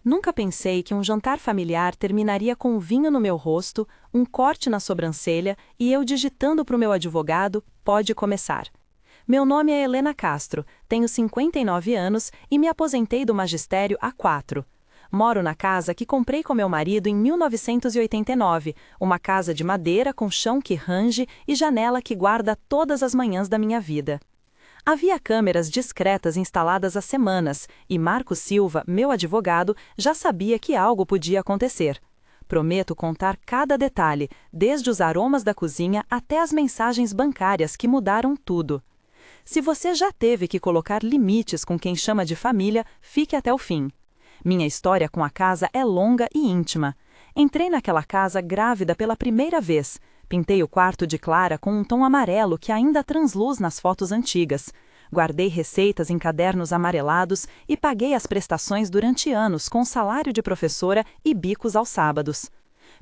Nunca pensei que um jantar familiar terminaria com um vinho no meu rosto, um corte na sobrancelha e eu digitando para o meu advogado: pode começar. Meu nome é Helena Castro, tenho 59 anos e me aposentei do magistério há 4. Moro na casa que comprei com meu marido em 1989, uma casa de madeira com chão que range e janela que guarda todas as manhãs da minha vida. Havia câmeras discretas instaladas há semanas e Marco Silva, meu advogado, já sabia que algo podia acontecer. Prometo contar cada detalhe, desde os aromas da cozinha até as mensagens bancárias que mudaram tudo. Se você já teve que colocar limites com quem chama de família, fique até o fim. Minha história com a casa é longa e íntima. Entrei naquela casa grávida pela primeira vez. Pintei o quarto de Clara com um tom amarelo que ainda transluz nas fotos antigas. Guardei receitas em cadernos amarelados e paguei as prestações durante anos com salário de professora e bicos aos sábados.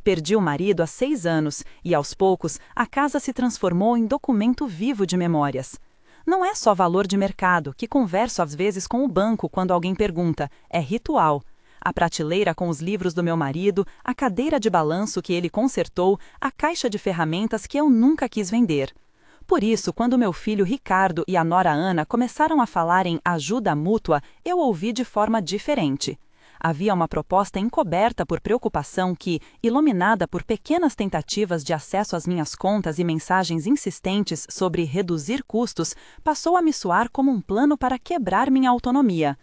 Perdi o marido há 6 anos e, aos poucos, a casa se transformou em documento vivo de memórias. Não é só valor de mercado, que converso às vezes com o banco quando alguém pergunta, é ritual. A prateleira com os livros do meu marido, a cadeira de balanço que ele consertou, a caixa de ferramentas que eu nunca quis vender. Por isso, quando meu filho Ricardo e a nora Ana começaram a falar em ajuda mútua, eu ouvi de forma diferente. Havia uma proposta encoberta por preocupação que, iluminada por pequenas tentativas de acesso às minhas contas e mensagens insistentes sobre reduzir custos, passou a me soar como um plano para quebrar minha autonomia.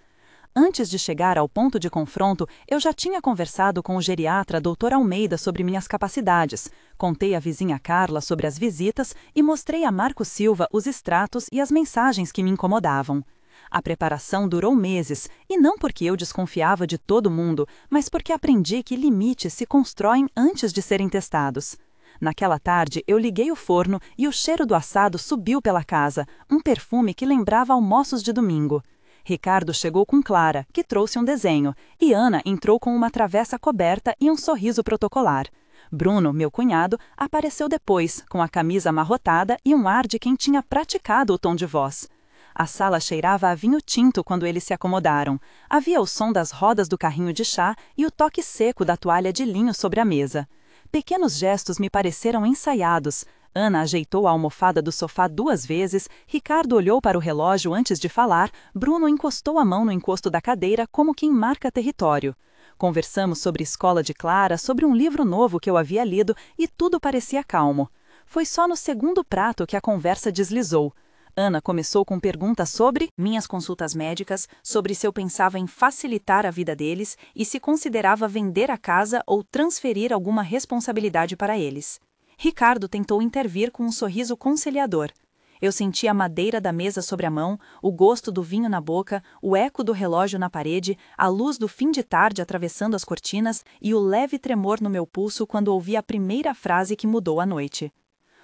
Antes de chegar ao ponto de confronto, eu já tinha conversado com o geriatra Dr. Almeida sobre minhas capacidades, contei à vizinha Carla sobre as visitas e mostrei a Marco Silva os extratos e as mensagens que me incomodavam. A preparação durou meses, e não porque eu desconfiava de todo mundo, mas porque aprendi que limites se constroem antes de serem testados. Naquela tarde, eu liguei o forno e o cheiro do assado subiu pela casa, um perfume que lembrava almoços de domingo. Ricardo chegou com Clara, que trouxe um desenho, e Ana entrou com uma travessa coberta e um sorriso protocolar. Bruno, meu cunhado, apareceu depois, com a camisa amarrotada e um ar de quem tinha praticado o tom de voz. A sala cheirava a vinho tinto quando eles se acomodaram. Havia o som das rodas do carrinho de chá e o toque seco da toalha de linho sobre a mesa. Pequenos gestos me pareceram ensaiados. Ana ajeitou a almofada do sofá 2 vezes, Ricardo olhou para o relógio antes de falar, Bruno encostou a mão no encosto da cadeira como quem marca território. Conversamos sobre escola de Clara, sobre um livro novo que eu havia lido e tudo parecia calmo. Foi só no segundo prato que a conversa deslizou. Ana começou com perguntas sobre minhas consultas médicas, sobre se eu pensava em facilitar a vida deles e se considerava vender a casa ou transferir alguma responsabilidade para eles. Ricardo tentou intervir com um sorriso conciliador. Eu senti a madeira da mesa sobre a mão, o gosto do vinho na boca, o eco do relógio na parede, a luz do fim de tarde atravessando as cortinas e o leve tremor no meu pulso quando ouvi a primeira frase que mudou a noite.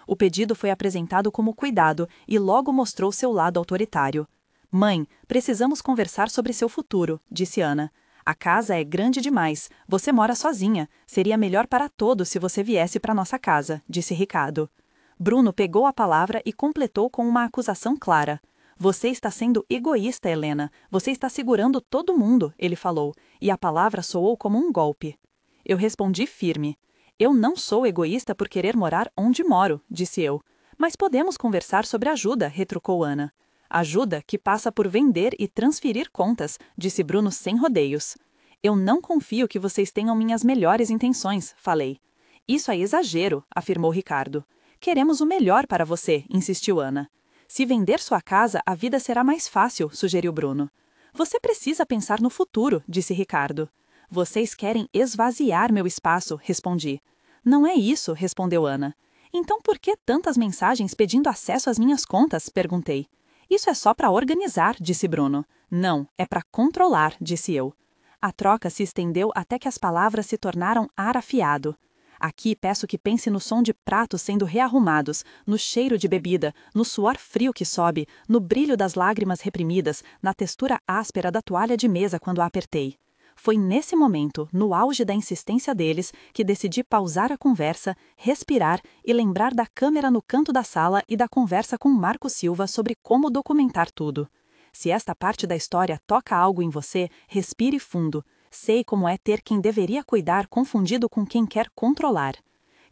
O pedido foi apresentado como cuidado e logo mostrou seu lado autoritário. Mãe, precisamos conversar sobre seu futuro, disse Ana. A casa é grande demais, você mora sozinha, seria melhor para todos se você viesse para nossa casa, disse Ricardo. Bruno pegou a palavra e completou com uma acusação clara. Você está sendo egoísta, Helena, você está segurando todo mundo, ele falou, e a palavra soou como um golpe. Eu respondi firme. Eu não sou egoísta por querer morar onde moro, disse eu. Mas podemos conversar sobre ajuda, retrucou Ana. Ajuda que passa por vender e transferir contas, disse Bruno sem rodeios. Eu não confio que vocês tenham minhas melhores intenções, falei. Isso é exagero, afirmou Ricardo. Queremos o melhor para você, insistiu Ana. Se vender sua casa, a vida será mais fácil, sugeriu Bruno. Você precisa pensar no futuro, disse Ricardo. Vocês querem esvaziar meu espaço, respondi. Não é isso, respondeu Ana. Então por que tantas mensagens pedindo acesso às minhas contas, perguntei. Isso é só para organizar, disse Bruno. Não, é para controlar, disse eu. A troca se estendeu até que as palavras se tornaram ar afiado. Aqui peço que pense no som de pratos sendo rearrumados, no cheiro de bebida, no suor frio que sobe, no brilho das lágrimas reprimidas, na textura áspera da toalha de mesa quando a apertei. Foi nesse momento, no auge da insistência deles, que decidi pausar a conversa, respirar e lembrar da câmera no canto da sala e da conversa com Marco Silva sobre como documentar tudo. Se esta parte da história toca algo em você, respire fundo. Sei como é ter quem deveria cuidar confundido com quem quer controlar.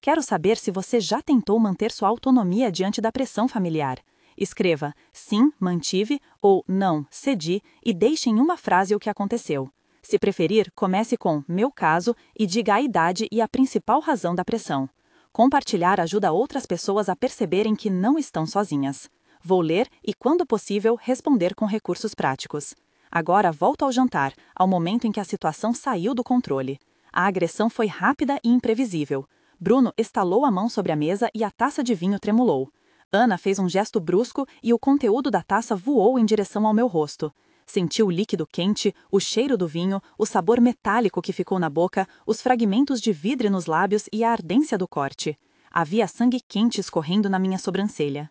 Quero saber se você já tentou manter sua autonomia diante da pressão familiar. Escreva sim, mantive ou não, cedi e deixe em uma frase o que aconteceu. Se preferir, comece com meu caso e diga a idade e a principal razão da pressão. Compartilhar ajuda outras pessoas a perceberem que não estão sozinhas. Vou ler e, quando possível, responder com recursos práticos. Agora volto ao jantar, ao momento em que a situação saiu do controle. A agressão foi rápida e imprevisível. Bruno estalou a mão sobre a mesa e a taça de vinho tremulou. Ana fez um gesto brusco e o conteúdo da taça voou em direção ao meu rosto. Senti o líquido quente, o cheiro do vinho, o sabor metálico que ficou na boca, os fragmentos de vidro nos lábios e a ardência do corte. Havia sangue quente escorrendo na minha sobrancelha.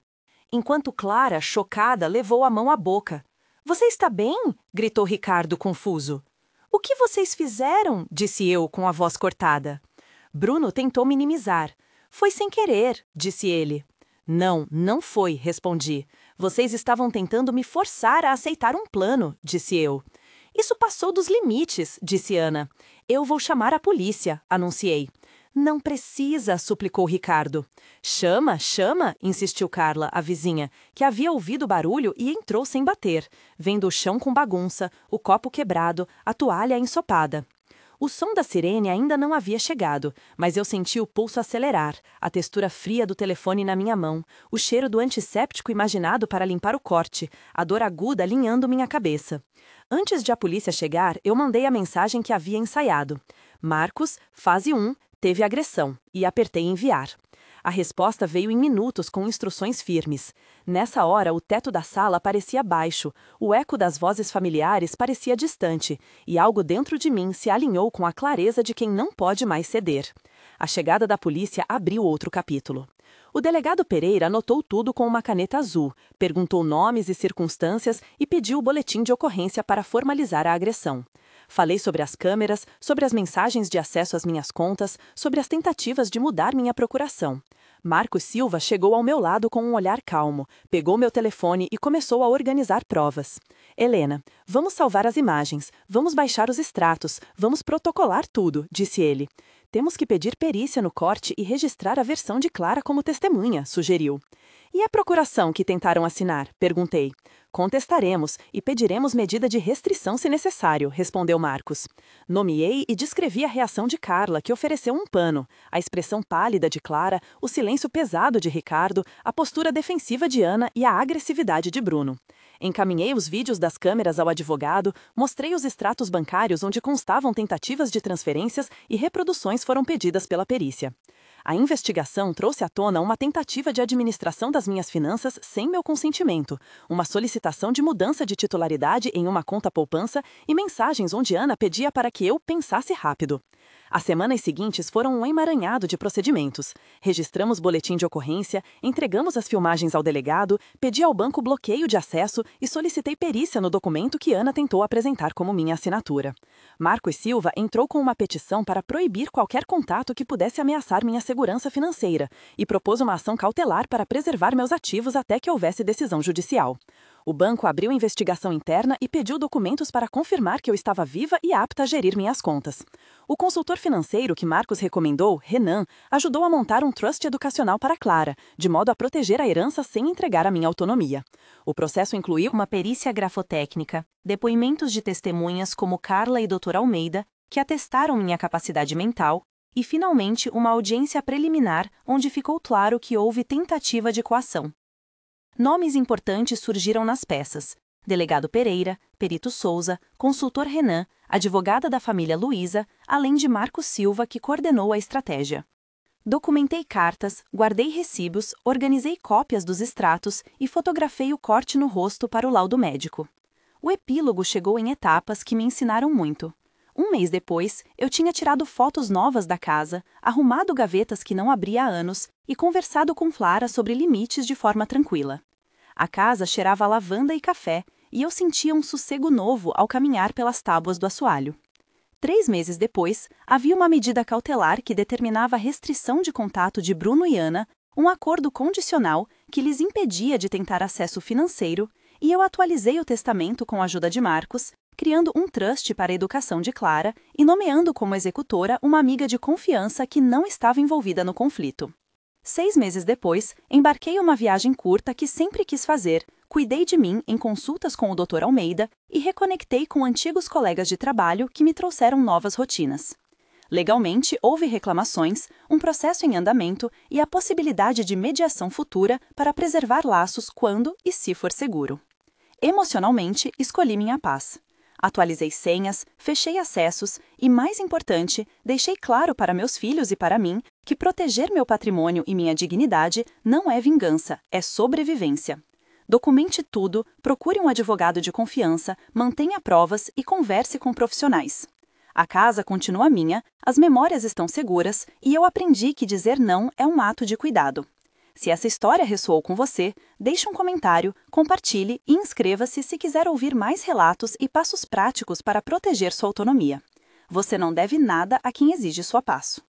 Enquanto Clara, chocada, levou a mão à boca. "Você está bem?" gritou Ricardo, confuso. "O que vocês fizeram?" disse eu, com a voz cortada. Bruno tentou minimizar. "Foi sem querer", disse ele. "Não, não foi", respondi. "Vocês estavam tentando me forçar a aceitar um plano", disse eu. "Isso passou dos limites", disse Ana. "Eu vou chamar a polícia", anunciei. "Não precisa", suplicou Ricardo. "Chama, chama", insistiu Carla, a vizinha, que havia ouvido o barulho e entrou sem bater, vendo o chão com bagunça, o copo quebrado, a toalha ensopada. O som da sirene ainda não havia chegado, mas eu senti o pulso acelerar, a textura fria do telefone na minha mão, o cheiro do antisséptico imaginado para limpar o corte, a dor aguda alinhando minha cabeça. Antes de a polícia chegar, eu mandei a mensagem que havia ensaiado. Marcos, fase 1, teve agressão, e apertei enviar. A resposta veio em minutos com instruções firmes. Nessa hora, o teto da sala parecia baixo, o eco das vozes familiares parecia distante, e algo dentro de mim se alinhou com a clareza de quem não pode mais ceder. A chegada da polícia abriu outro capítulo. O delegado Pereira anotou tudo com uma caneta azul, perguntou nomes e circunstâncias e pediu o boletim de ocorrência para formalizar a agressão. Falei sobre as câmeras, sobre as mensagens de acesso às minhas contas, sobre as tentativas de mudar minha procuração. Marcos Silva chegou ao meu lado com um olhar calmo, pegou meu telefone e começou a organizar provas. "Helena, vamos salvar as imagens, vamos baixar os extratos, vamos protocolar tudo", disse ele. "Temos que pedir perícia no corte e registrar a versão de Clara como testemunha", sugeriu. "E a procuração que tentaram assinar?", perguntei. "Contestaremos e pediremos medida de restrição se necessário", respondeu Marcos. Nomeei e descrevi a reação de Carla, que ofereceu um pano, a expressão pálida de Clara, o silêncio pesado de Ricardo, a postura defensiva de Ana e a agressividade de Bruno. Encaminhei os vídeos das câmeras ao advogado, mostrei os extratos bancários onde constavam tentativas de transferências e reproduções foram pedidas pela perícia. A investigação trouxe à tona uma tentativa de administração das minhas finanças sem meu consentimento, uma solicitação de mudança de titularidade em uma conta poupança e mensagens onde Ana pedia para que eu pensasse rápido. As semanas seguintes foram um emaranhado de procedimentos. Registramos boletim de ocorrência, entregamos as filmagens ao delegado, pedi ao banco bloqueio de acesso e solicitei perícia no documento que Ana tentou apresentar como minha assinatura. Marcos Silva entrou com uma petição para proibir qualquer contato que pudesse ameaçar minha segurança financeira e propôs uma ação cautelar para preservar meus ativos até que houvesse decisão judicial. O banco abriu investigação interna e pediu documentos para confirmar que eu estava viva e apta a gerir minhas contas. O consultor financeiro que Marcos recomendou, Renan, ajudou a montar um trust educacional para Clara, de modo a proteger a herança sem entregar a minha autonomia. O processo incluiu uma perícia grafotécnica, depoimentos de testemunhas como Carla e Dr. Almeida, que atestaram minha capacidade mental, e, finalmente, uma audiência preliminar onde ficou claro que houve tentativa de coação. Nomes importantes surgiram nas peças: delegado Pereira, perito Souza, consultor Renan, advogada da família Luísa, além de Marcos Silva, que coordenou a estratégia. Documentei cartas, guardei recibos, organizei cópias dos extratos e fotografei o corte no rosto para o laudo médico. O epílogo chegou em etapas que me ensinaram muito. Um mês depois, eu tinha tirado fotos novas da casa, arrumado gavetas que não abria há anos e conversado com Clara sobre limites de forma tranquila. A casa cheirava a lavanda e café, e eu sentia um sossego novo ao caminhar pelas tábuas do assoalho. 3 meses depois, havia uma medida cautelar que determinava a restrição de contato de Bruno e Ana, um acordo condicional que lhes impedia de tentar acesso financeiro, e eu atualizei o testamento com a ajuda de Marcos, criando um trust para a educação de Clara e nomeando como executora uma amiga de confiança que não estava envolvida no conflito. 6 meses depois, embarquei em uma viagem curta que sempre quis fazer, cuidei de mim em consultas com o Dr. Almeida e reconectei com antigos colegas de trabalho que me trouxeram novas rotinas. Legalmente, houve reclamações, um processo em andamento e a possibilidade de mediação futura para preservar laços quando e se for seguro. Emocionalmente, escolhi minha paz. Atualizei senhas, fechei acessos e, mais importante, deixei claro para meus filhos e para mim que proteger meu patrimônio e minha dignidade não é vingança, é sobrevivência. Documente tudo, procure um advogado de confiança, mantenha provas e converse com profissionais. A casa continua minha, as memórias estão seguras e eu aprendi que dizer não é um ato de cuidado. Se essa história ressoou com você, deixe um comentário, compartilhe e inscreva-se se quiser ouvir mais relatos e passos práticos para proteger sua autonomia. Você não deve nada a quem exige sua paz.